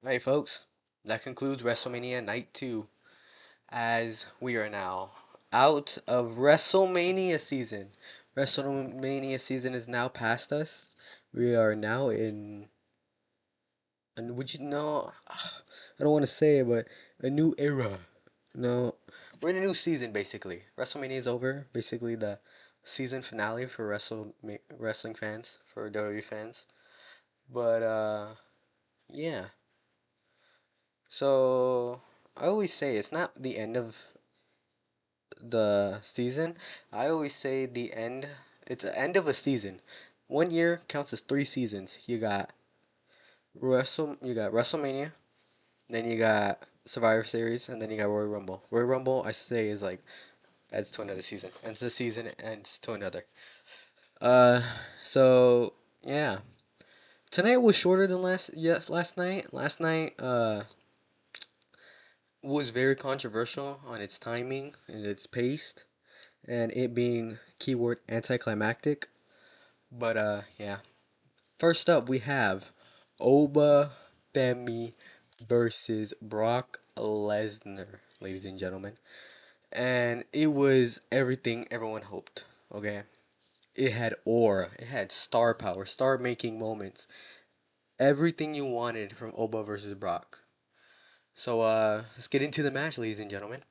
Alright, folks, that concludes WrestleMania Night 2, as we are now out of WrestleMania season. WrestleMania season is now past us. We are now in, and would you know, I don't want to say it, but a new era. No, we're in a new season basically. WrestleMania is over. Basically, the season finale for wrestling fans, for WWE fans. But yeah. So I always say it's not the end of the season. I always say the end. It's the end of a season. 1 year counts as 3 seasons. You got WrestleMania, then you got Survivor Series, and then you got Royal Rumble. Royal Rumble, I say, is like adds to another season. Ends the season, ends to another. Uh, so yeah, tonight was shorter than last night. Last night was very controversial on its timing and its pace, and it being keyword anticlimactic. But yeah. First up, we have Oba Femi versus Brock Lesnar, ladies and gentlemen. And it was everything everyone hoped. Okay. It had aura, it had star power, star making moments. Everything you wanted from Oba versus Brock. So let's get into the match, ladies and gentlemen.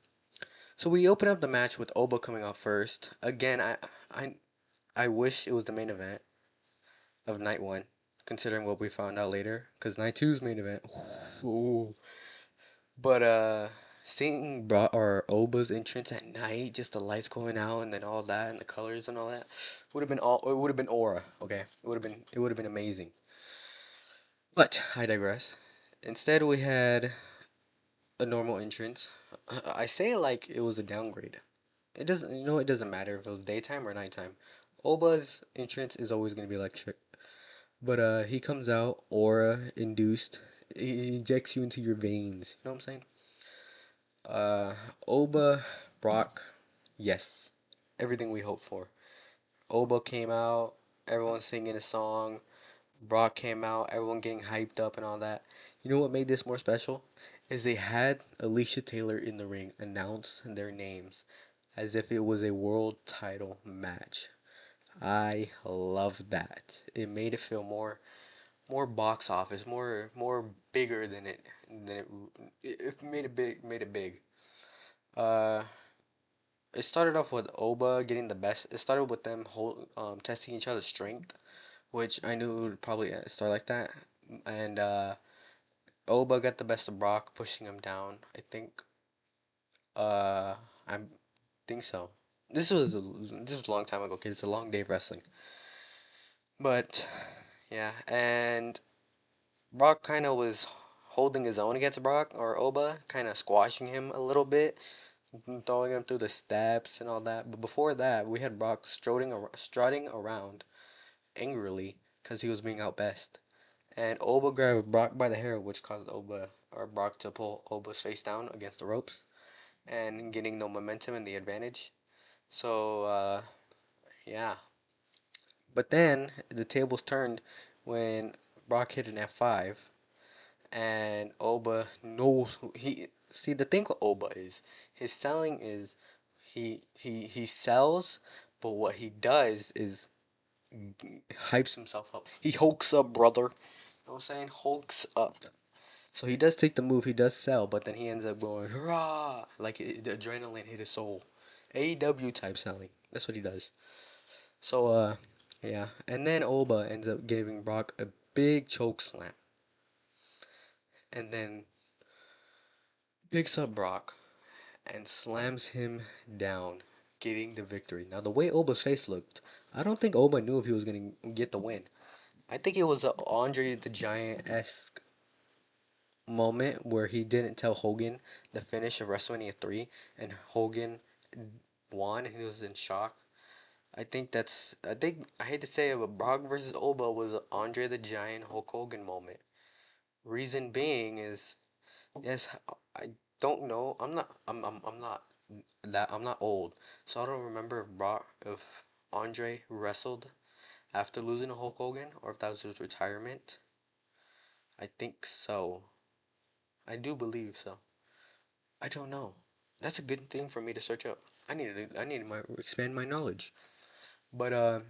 So we open up the match with Oba coming out first. Again, I I wish it was the main event of night one, considering what we found out later, because night two's main event. Ooh. But seeing or Oba's entrance at night, just the lights going out and then all that and the colors and all that, would have been all. It would have been aura. Okay, it would have been amazing. But I digress. Instead, we had a normal entrance. I say it like it was a downgrade. It doesn't. It doesn't matter if it was daytime or nighttime. Oba's entrance is always gonna be electric. But he comes out aura induced. He injects you into your veins. You know what I'm saying? Uh, Oba, Brock, yes, everything we hoped for. Oba came out, everyone singing a song. Brock came out, everyone getting hyped up and all that. You know what made this more special? Is they had Alicia Taylor in the ring announce their names as if it was a world title match. I love that. It made it feel more box office, more bigger than it made it big. Uh, it started off with Oba getting the best. It started with them testing each other's strength, which I knew it would probably start like that. And Oba got the best of Brock, pushing him down. I think. I think so. This was a long time ago, kid. It's a long day of wrestling. But yeah, and Brock kind of was holding his own against Brock or Oba, kind of squashing him a little bit, throwing him through the steps and all that. But before that, we had Brock strutting around angrily because he was being outbest. And Oba grabbed Brock by the hair, which caused Oba or Brock to pull Oba's face down against the ropes and getting no momentum and the advantage. So yeah. But then the tables turned when Brock hit an F5 and Oba knows he see the thing with Oba is his selling is he sells, but what he does is hypes himself up. He hulks up, brother. You know what I'm saying? Hulks up. So he does take the move, he does sell, but then he ends up going hurrah, like the adrenaline hit his soul. AEW type selling. That's what he does. So yeah, and then Oba ends up giving Brock a big choke slam, and then picks up Brock and slams him down, getting the victory. Now, the way Oba's face looked, I don't think Oba knew if he was going to get the win. I think it was a Andre the Giant esque moment where he didn't tell Hogan the finish of WrestleMania 3, and Hogan won, and he was in shock. I hate to say it, but Brock versus Oba was an Andre the Giant Hulk Hogan moment. Reason being is, yes, I don't know. I'm not old, so I don't remember if Andre wrestled after losing to Hulk Hogan or if that was his retirement. I think so. I do believe so. I don't know. That's a good thing for me to search up. I need to expand my knowledge. But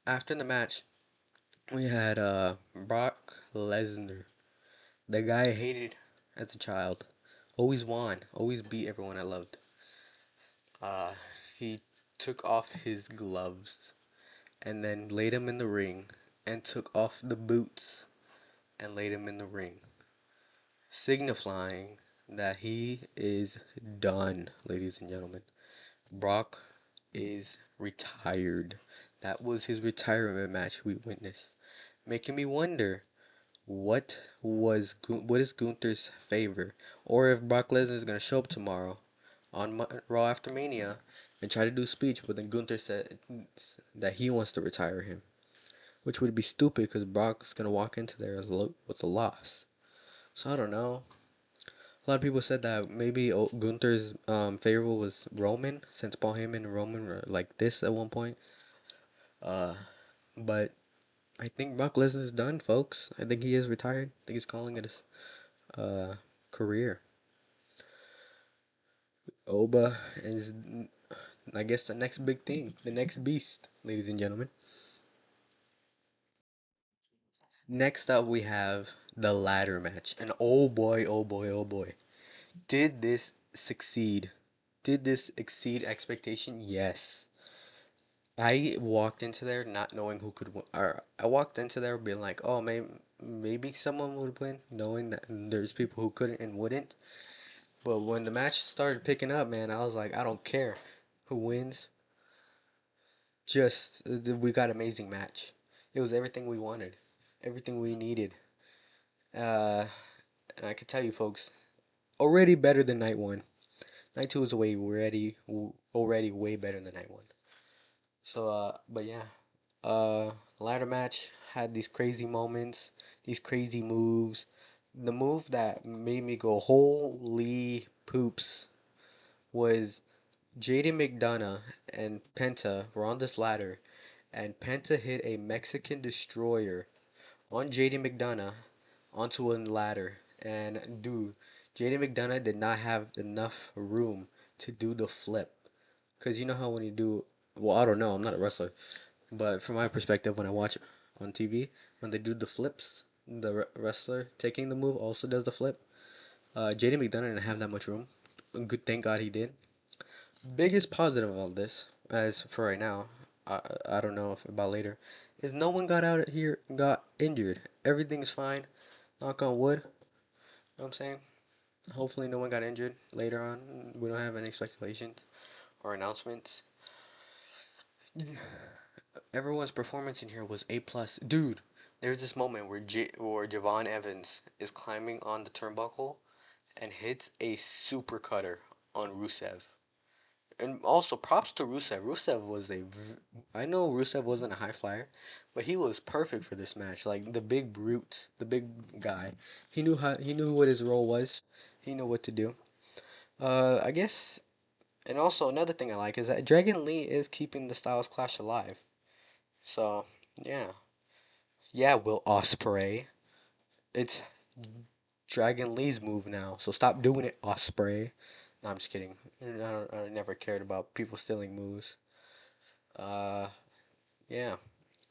after the match, we had Brock Lesnar, the guy I hated as a child. Always won, always beat everyone I loved. Uh, he took off his gloves and then laid him in the ring and took off the boots and laid him in the ring, signifying that he is done, ladies and gentlemen. Brock is retired. That was his retirement match we witnessed, making me wonder what is Gunther's favor, or if Brock Lesnar is gonna show up tomorrow on Raw after Mania and try to do a speech, but then Gunther said that he wants to retire him, which would be stupid because Brock's gonna walk into there with a loss. So I don't know. A lot of people said that maybe Gunther's favorite was Roman, since Paul Heyman and Roman were like this at one point. Uh, but I think Brock Lesnar's done, folks. I think he is retired. I think he's calling it his career. Oba is, I guess, the next big thing, the next beast, ladies and gentlemen. Next up, we have the ladder match, and oh boy, oh boy, oh boy, did this succeed? Did this exceed expectation? Yes. I walked into there not knowing who could win. Or I walked into there being like, oh, maybe someone would win, knowing that there's people who couldn't and wouldn't. But when the match started picking up, man, I was like, I don't care who wins. Just we got amazing match. It was everything we wanted, everything we needed. Uh, and I can tell you, folks, already better than night one. Night two is already way better than night one. So, but yeah, ladder match had these crazy moments, these crazy moves. The move that made me go holy poops was JD McDonough and Penta were on this ladder, and Penta hit a Mexican destroyer on JD McDonough onto a ladder. And dude, JD McDonough did not have enough room to do the flip. Because you know how when you do, well, I don't know, I'm not a wrestler, but from my perspective, when I watch on TV, when they do the flips, the wrestler taking the move also does the flip. JD McDonough didn't have that much room. Good, thank God he did. Biggest positive of all this, as for right now, I don't know if about later, is no one got injured. Everything's fine. Knock on wood. You know what I'm saying? Hopefully no one got injured later on. We don't have any speculations or announcements. Everyone's performance in here was A plus. Dude, there's this moment where Javon Evans is climbing on the turnbuckle and hits a super cutter on Rusev. And also props to Rusev. I know Rusev wasn't a high flyer, but he was perfect for this match. Like the big brute, the big guy. He knew what his role was. He knew what to do. I guess, and also another thing I like is that Dragon Lee is keeping the Styles Clash alive. So yeah, yeah, Will Osprey. It's Dragon Lee's move now. So stop doing it, Osprey. No, I'm just kidding. I never cared about people stealing moves. Uh, yeah.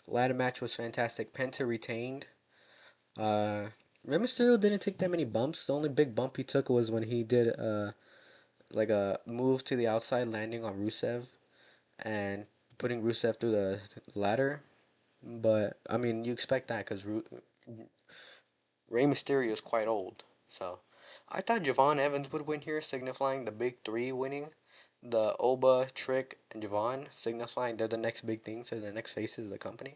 Ladder match was fantastic. Penta retained. Uh, Rey Mysterio didn't take that many bumps. The only big bump he took was when he did like a move to the outside, landing on Rusev and putting Rusev through the ladder. But I mean, you expect that because Rey Mysterio is quite old. So I thought Javon Evans would win here, signifying the big three winning. The Oba, Trick, and Javon, signifying they're the next big things, they're the next faces of the company.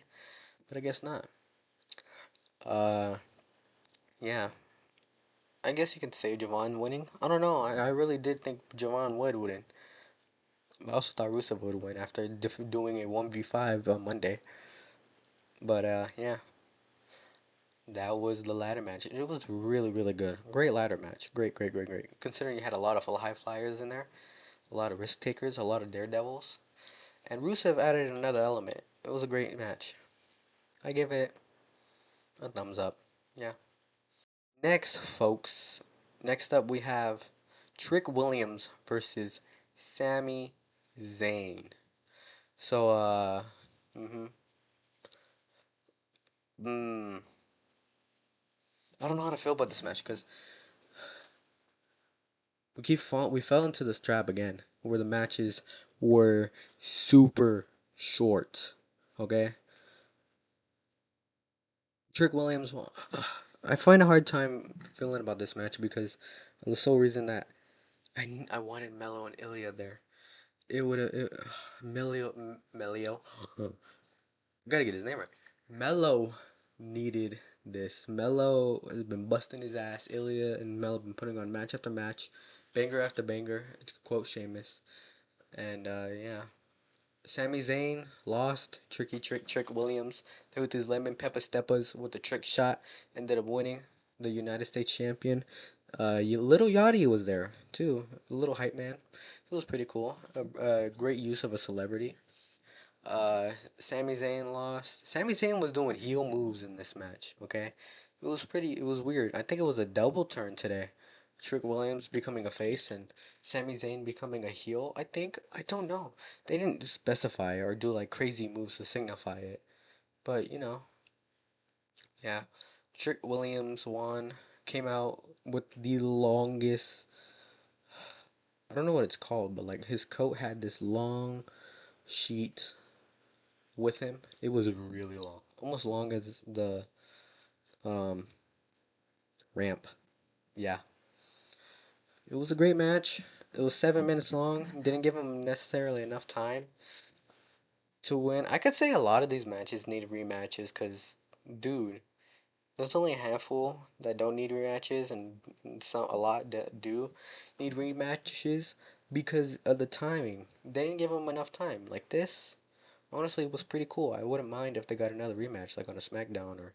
But I guess not. Uh, yeah. I guess you could say Javon winning. I don't know. I really did think Javon would win. I also thought Rusev would win after doing a 1v5 on Monday. But yeah, that was the ladder match. It was really, really good. Great ladder match. Great, great, great, great. Considering you had a lot of high flyers in there, a lot of risk takers, a lot of daredevils. And Rusev added another element. It was a great match. I give it a thumbs up. Yeah. Next, folks. Next up, we have Trick Williams versus Sami Zayn. So, mm-hmm, mm, I don't know how to feel about this match because we fell into this trap again where the matches were super short. Okay, Trick Williams. I find a hard time feeling about this match because of the sole reason that I wanted Mello and Ilya there. It would have Melio. Gotta get his name right. Mello needed this. Mello has been busting his ass. Ilya and Mello have been putting on match after match, banger after banger. To quote Sheamus. And yeah, Sami Zayn lost. Trick Williams with his lemon pepper steppers with the trick shot ended up winning the United States champion. Little Yachty was there too. Little hype man. It was pretty cool. A great use of a celebrity. Sami Zayn lost. Sami Zayn was doing heel moves in this match. Okay, it was pretty. It was weird. I think it was a double turn today. Trick Williams becoming a face and Sami Zayn becoming a heel. I think. I don't know. They didn't specify or do like crazy moves to signify it. But yeah. Trick Williams won. Came out with the longest. I don't know what it's called, but like his coat had this long sheet with him. It was really long, almost long as the um, ramp. Yeah, it was a great match. It was 7 minutes long. Didn't give him necessarily enough time to win. I could say a lot of these matches need rematches because, dude, there's only a handful that don't need rematches, and some a lot that do need rematches because of the timing. They didn't give them enough time. Like this, honestly, it was pretty cool. I wouldn't mind if they got another rematch, like on a SmackDown or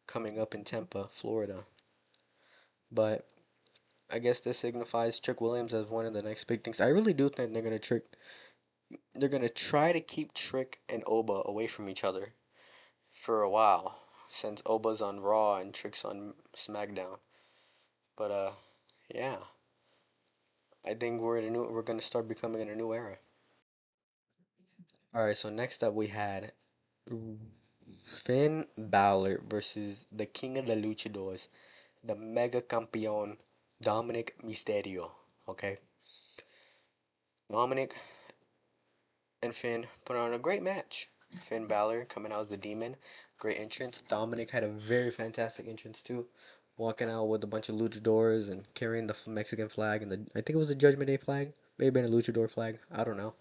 coming up in Tampa, Florida. But I guess this signifies Trick Williams as one of the next big things. I really do think they're gonna try to keep Trick and Oba away from each other for a while, since Oba's on Raw and Trick's on SmackDown. But yeah, I think we're gonna start becoming in a new era. All right, so next up we had Finn Balor versus the King of the Luchadors, the Mega Campeon Dominic Mysterio. Okay, Dominic and Finn put on a great match. Finn Balor coming out as the demon. Great entrance. Dominic had a very fantastic entrance too. Walking out with a bunch of luchadors and carrying the Mexican flag and I think it was the Judgment Day flag. Maybe been a luchador flag. I don't know.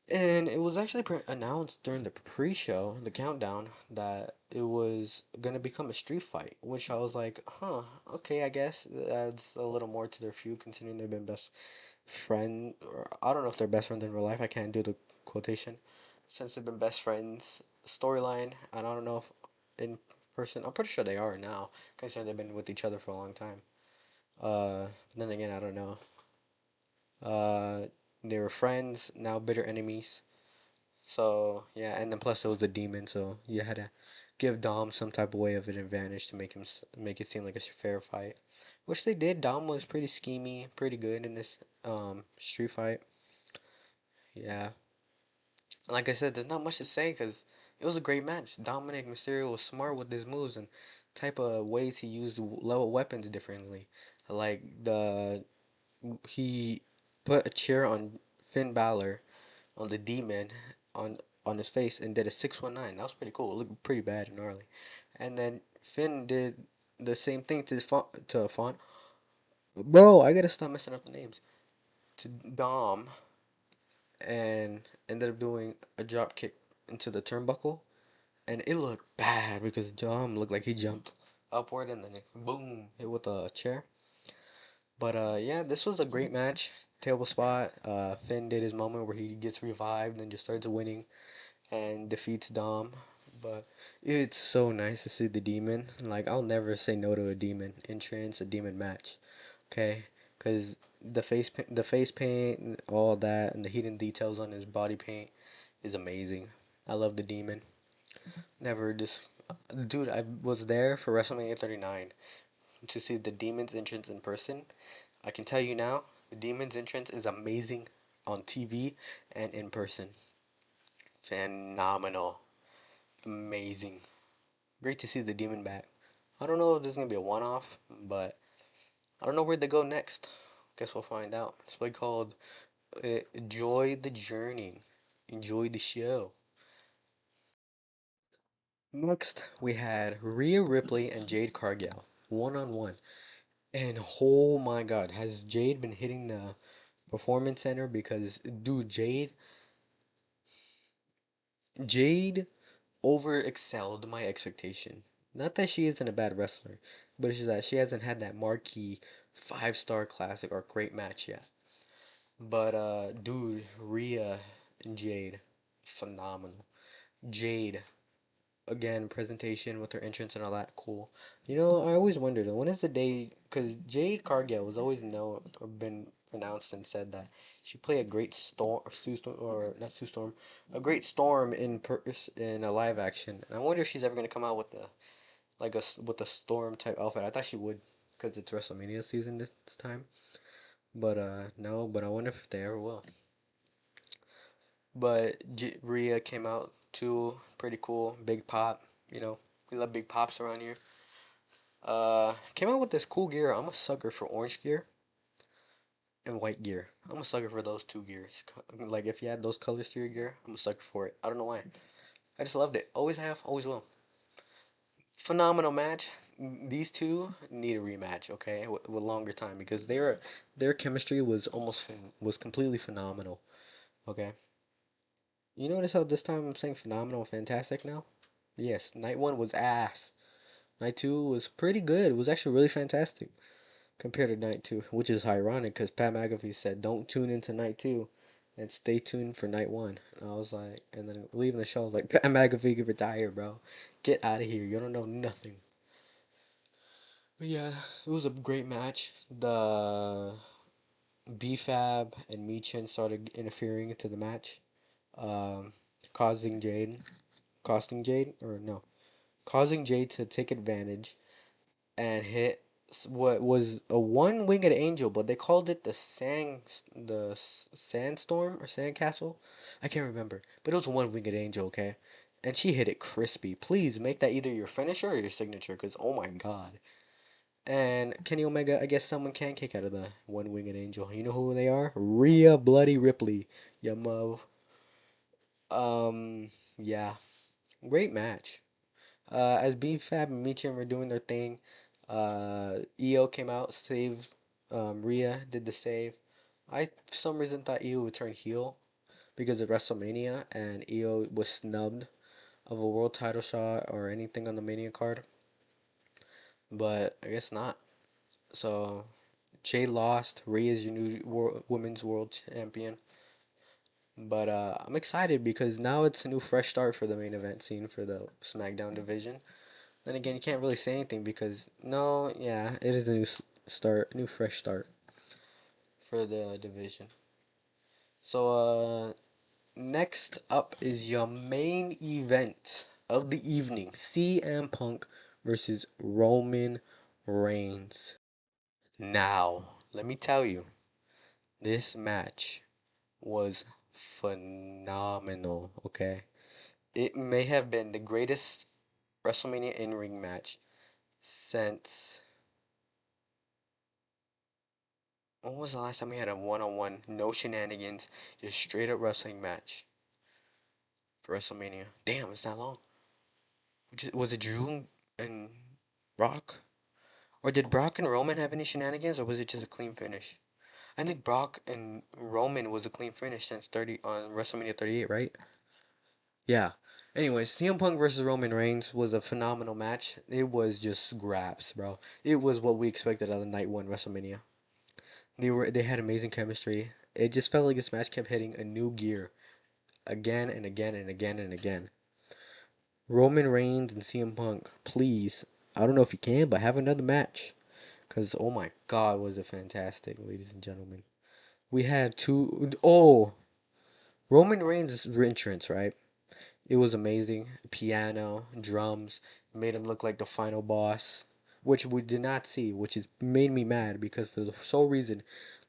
And it was actually announced during the pre-show, the countdown, that it was gonna become a street fight. Which I was like, huh, okay, I guess that adds a little more to their feud, considering they've been best friend, or I don't know if they're best friends in real life. I can't do the quotation. Since they've been best friends, storyline, and I don't know if in person. I'm pretty sure they are now, considering they've been with each other for a long time. Then again, I don't know. Uh, they were friends, now bitter enemies. So yeah, and then plus it was the demon, so you had to give Dom some type of way of an advantage to make it seem like a fair fight, which they did. Dom was pretty schemy, pretty good in this street fight. Yeah, like I said, there's not much to say because it was a great match. Dominic Mysterio was smart with his moves and type of ways he used level weapons differently. Like he put a chair on Finn Balor on the demon on on his face and did a 619. That was pretty cool. It looked pretty bad and gnarly. And then Finn did the same thing to Font. Bro, I gotta stop messing up the names. To Dom and ended up doing a drop kick into the turnbuckle, and it looked bad because Dom looked like he jumped upward and then boom hit with a chair. But yeah, this was a great match. Table spot. Finn did his moment where he gets revived and just starts winning and defeats Dom. But it's so nice to see the demon. Like I'll never say no to a demon entrance, a demon match. Okay, because the face paint, and all that, and the hidden details on his body paint is amazing. I love the demon. Never just, dude. I was there for WrestleMania 39. to see the Demon's entrance in person. I can tell you now, the Demon's entrance is amazing on TV and in person. Phenomenal. Amazing. Great to see the Demon back. I don't know if this is going to be a one off, but I don't know where they go next. Guess we'll find out. It's what called Enjoy the Journey. Enjoy the show. Next, we had Rhea Ripley and Jade Cargill, one on one. And oh my god, has Jade been hitting the performance center? Because, dude, Jade over excelled my expectation. Not that she isn't a bad wrestler, but it's just that she hasn't had that marquee 5-star classic or great match yet. But dude, Rhea and Jade, phenomenal. Jade, again, presentation with her entrance and all that, cool. You know, I always wondered when is the day, because Jade Cargill was always known or been announced and said that she played a great storm, Sue Storm, or not Sue Storm, a great storm in a live action. And I wonder if she's ever gonna come out with the with a storm type outfit. I thought she would, because it's WrestleMania season this time. But no, but I wonder if they ever will. But Rhea came out too, pretty cool, big pop. You know, we love big pops around here. Came out with this cool gear. I'm a sucker for orange gear and white gear. I'm a sucker for those two gears. Like if you add those colors to your gear, I'm a sucker for it. I don't know why. I just loved it. Always have, always will. Phenomenal match. These two need a rematch, okay, with longer time because their chemistry was was completely phenomenal. Okay, you notice how this time I'm saying phenomenal and fantastic now? Yes, night one was ass. Night two was pretty good. It was actually really fantastic compared to night two, which is ironic because Pat McAfee said don't tune into night two and stay tuned for night one. And I was like, and then leaving the show, I was like, Pat McAfee can retire, bro. Get out of here. You don't know nothing. But yeah, it was a great match. The BFAB and Michin started interfering into the match, um, causing Jade, costing Jade, or no, causing Jade to take advantage and hit what was a one-winged angel, but they called it the sandstorm or sandcastle. I can't remember, but it was a one-winged angel. Okay, and she hit it crispy. Please make that either your finisher or your signature, cause oh my god. And Kenny Omega, I guess someone can kick out of the one-winged angel. You know who they are? Rhea Bloody Ripley. Yeah, Mov. Yeah, great match. As B-Fab and Michin were doing their thing, EO came out, saved Rhea, did the save. I, for some reason, thought EO would turn heel because of WrestleMania, and EO was snubbed of a world title shot or anything on the Mania card, but I guess not. So, Jay lost. Rhea is your new women's world champion. But I'm excited because now it's a new fresh start for the main event scene for the SmackDown division. Then again, you can't really say anything because no, yeah, it is a new start, new fresh start for the division. So next up is your main event of the evening: CM Punk versus Roman Reigns. Now, let me tell you, this match was phenomenal. Okay, it may have been the greatest WrestleMania in-ring match since when was the last time we had a one-on-one, no shenanigans, just straight up wrestling match for WrestleMania? Damn, it's that long. Was it Drew and Brock? Or did Brock and Roman have any shenanigans, or was it just a clean finish? I think Brock and Roman was a clean finish since 30 on WrestleMania 38, right? Yeah. Anyways, CM Punk versus Roman Reigns was a phenomenal match. It was just grabs, bro. It was what we expected out of night one WrestleMania. They had amazing chemistry. It just felt like this match kept hitting a new gear again and again and again and again. Roman Reigns and CM Punk, please. I don't know if you can, but have another match. Cause oh my god, was it fantastic, ladies and gentlemen. We had two oh Roman Reigns' entrance, right? It was amazing. Piano, drums, made him look like the final boss. which we did not see, which is made me mad because for the sole reason,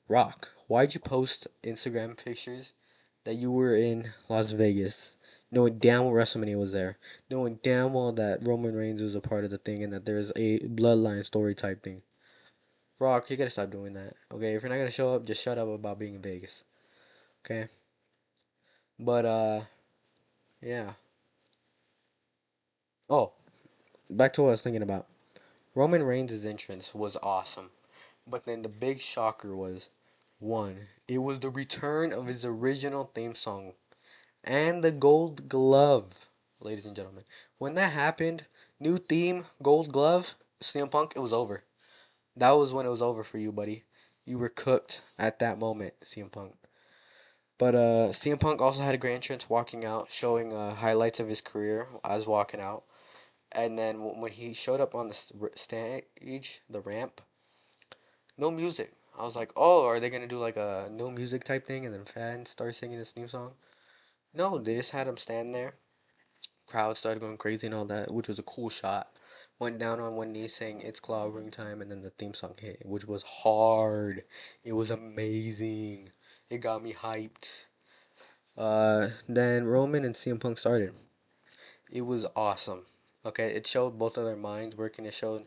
Rock, why'd you post Instagram pictures that you were in Las Vegas, knowing damn well WrestleMania was there, knowing damn well that Roman Reigns was a part of the thing and that there's a bloodline story type thing. Rock, you gotta stop doing that. Okay, if you're not gonna show up, just shut up about being in Vegas. Okay, but yeah. Oh, back to what I was thinking about. Roman Reigns' entrance was awesome, but then the big shocker was one. It was the return of his original theme song and the Gold Glove, ladies and gentlemen. When that happened, new theme, Gold Glove, CM Punk, it was over. That was when it was over for you, buddy. You were cooked at that moment, CM Punk. But CM Punk also had a great entrance walking out, showing highlights of his career as walking out. And then when he showed up on the stage, the ramp, no music. I was like, oh, are they gonna do like a no music type thing, and then fans start singing his theme song? No, they just had him stand there. Crowd started going crazy and all that, which was a cool shot. Went down on one knee saying it's claw ring time, and then the theme song hit, which was hard. It was amazing. It got me hyped. Then Roman and CM Punk started. It was awesome. Okay, it showed both of their minds working. It showed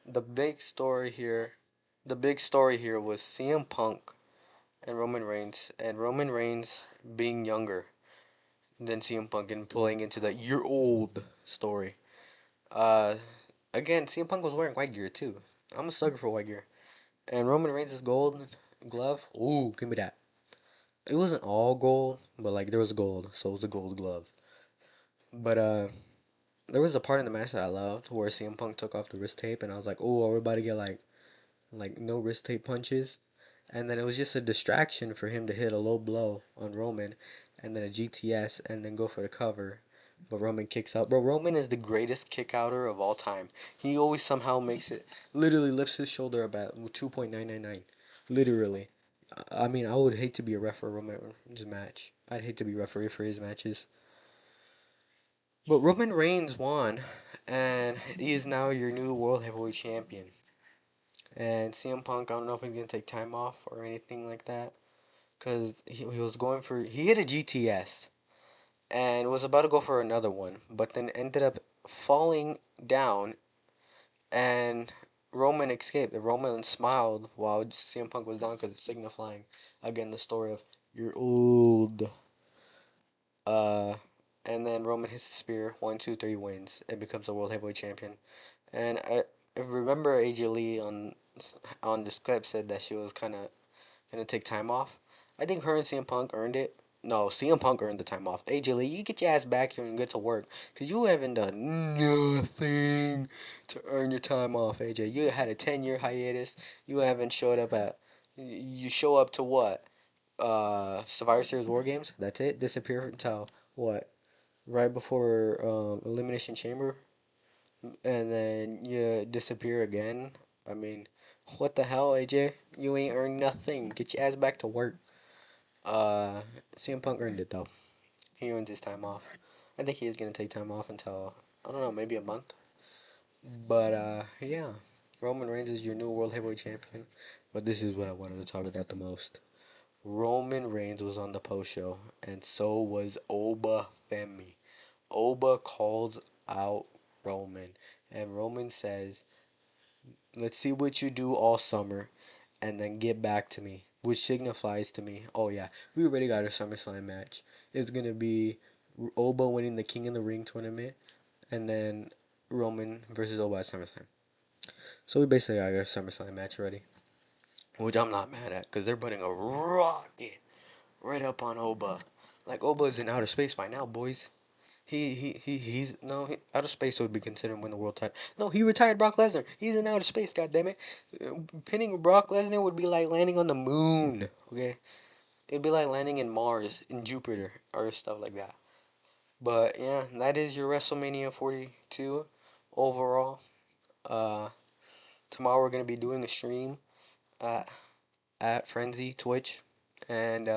the big story here. The big story here was CM Punk and Roman Reigns being younger than CM Punk and pulling into the "you're old" story. Uh, Again, CM Punk was wearing white gear too. I'm a sucker for white gear. And Roman Reigns' gold glove. Ooh, give me that. It wasn't all gold, but like there was gold, so it was a gold glove. But there was a part in the match that I loved where CM Punk took off the wrist tape, and I was like, "Oh, we're about to get like no wrist tape punches." And then it was just a distraction for him to hit a low blow on Roman, and then a GTS, and then go for the cover. But Roman kicks out. Bro, Roman is the greatest kick outer of all time. He always somehow makes it, literally lifts his shoulder about 2.999. Literally. I mean, I would hate to be a ref for Roman's match. I'd hate to be referee for his matches. But Roman Reigns won, and he is now your new World Heavyweight Champion. And CM Punk, I don't know if he's gonna take time off or anything like that, cause he was going for he hit a GTS and was about to go for another one, but then ended up falling down, and Roman escaped. Roman smiled while CM Punk was down, cause it's signifying again the story of you're old. Uh, and then Roman hits the spear, 1, 2, 3 wins, and becomes the World Heavyweight Champion. And I remember AJ Lee on this clip said that she was kind of gonna take time off. I think her and CM Punk earned it. No, CM Punk earned the time off. AJ Lee, you get your ass back here and get to work, cause you haven't done nothing to earn your time off, AJ. You had a 10-year hiatus. You haven't showed up at. You show up to what? Survivor Series War Games. That's it. Disappear until what? Right before Elimination Chamber, and then you disappear again. I mean, what the hell, AJ? You ain't earned nothing. Get your ass back to work. Uh, CM Punk earned it though. He earned his time off. I think he is gonna take time off until I don't know, maybe a month. But yeah, Roman Reigns is your new World Heavyweight Champion. But this is what I wanted to talk about the most. Roman Reigns was on the post show, and so was Oba Femi. Oba calls out Roman, and Roman says, let's see what you do all summer and then get back to me. Which signifies to me, oh yeah, we already got a SummerSlam match. It's gonna be Oba winning the King in the Ring tournament and then Roman versus Oba at SummerSlam. So we basically got a SummerSlam match already. Which I'm not mad at because they're putting a rocket right up on Oba. Like Oba's in outer space by now, boys. He's no outer space would be considered win the world title. No, he retired Brock Lesnar. He's in outer space. God damn it, pinning Brock Lesnar would be like landing on the moon. Okay, it'd be like landing in Mars, in Jupiter, or stuff like that. But yeah, that is your WrestleMania 42 overall. Uh, Tomorrow we're gonna be doing a stream at Frenzy Twitch, and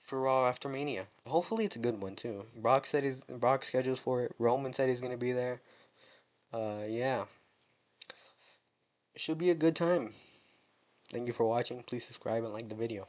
for Raw after Mania. Hopefully it's a good one too. Brock schedules for it. Roman said he's gonna be there. Yeah. should be a good time. Thank you for watching. Please subscribe and like the video.